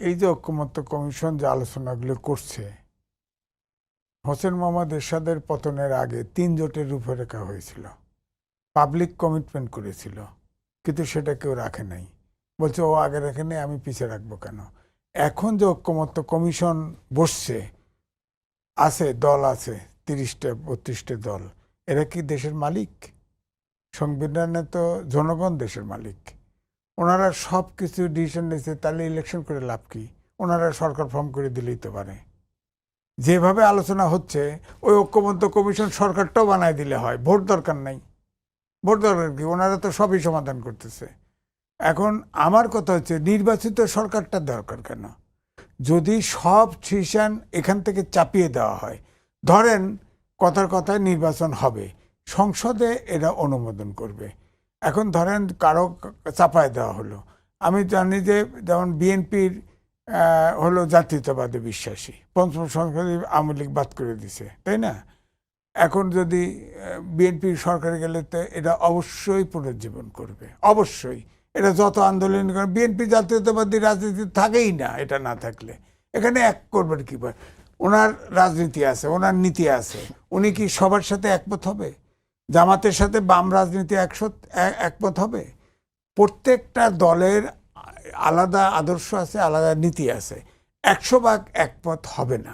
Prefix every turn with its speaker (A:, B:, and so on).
A: এই যে ঐকমত্য কমিশন যে আলোচনাগুলো করছে, হোসেন মোহাম্মদ এরশাদের পতনের আগে 3 জোটের রূপরেখা হয়েছিল, পাবলিক কমিটমেন্ট করেছিল, কিন্তু সেটা কেউ রাখে নাই। বলছে ও আগে রাখে নাই, আমি পিছিয়ে রাখবো কেন? এখন যে ঐকমত্য কমিশন বসছে, আছে দল আছে 30টা 32টা দল, এরা কি দেশের মালিক? সংবিধানে তো জনগণ দেশের মালিক। ওনারা সব কিছু ডিসিশন নিয়েছে, তাহলে ইলেকশন করে লাভ কি? ওনারা সরকার ফর্ম করে দিলেই তো পারে। যেভাবে আলোচনা হচ্ছে, ওই ঐকমত্য কমিশন সরকারটাও বানায় দিলে হয়, ভোট দরকার নাই। ভোট দরকার কি? ওনারা তো সবই সমাধান করতেছে। এখন আমার কথা হচ্ছে, নির্বাচিত সরকারটা দরকার কেন? যদি সব ডিসিশন এখান থেকে চাপিয়ে দেওয়া হয়, ধরেন কথার কথায় নির্বাচন হবে, সংসদে এরা অনুমোদন করবে। এখন ধরেন কারো চাপায় দেওয়া হলো। আমি জানি যে যেমন বিএনপির হলো জাতীয়তাবাদে বিশ্বাসী, পঞ্চম সংসদে আওয়ামী লীগ বাদ করে দিছে, তাই না? এখন যদি বিএনপি সরকারে গেলে তো এটা অবশ্যই পুনর্জীবন করবে, অবশ্যই। এটা যত আন্দোলন করে, বিএনপি জাতীয়তাবাদী রাজনীতি থাকেই না। এটা না থাকলে এখানে এক করবেন কি? ওনার রাজনীতি আছে, ওনার নীতি আছে, উনি কি সবার সাথে একমত হবে? জামাতের সাথে বাম রাজনীতি একমত হবে? প্রত্যেকটা দলের আলাদা আদর্শ আছে, আলাদা নীতি আছে, 100 ভাগ একমত হবে না।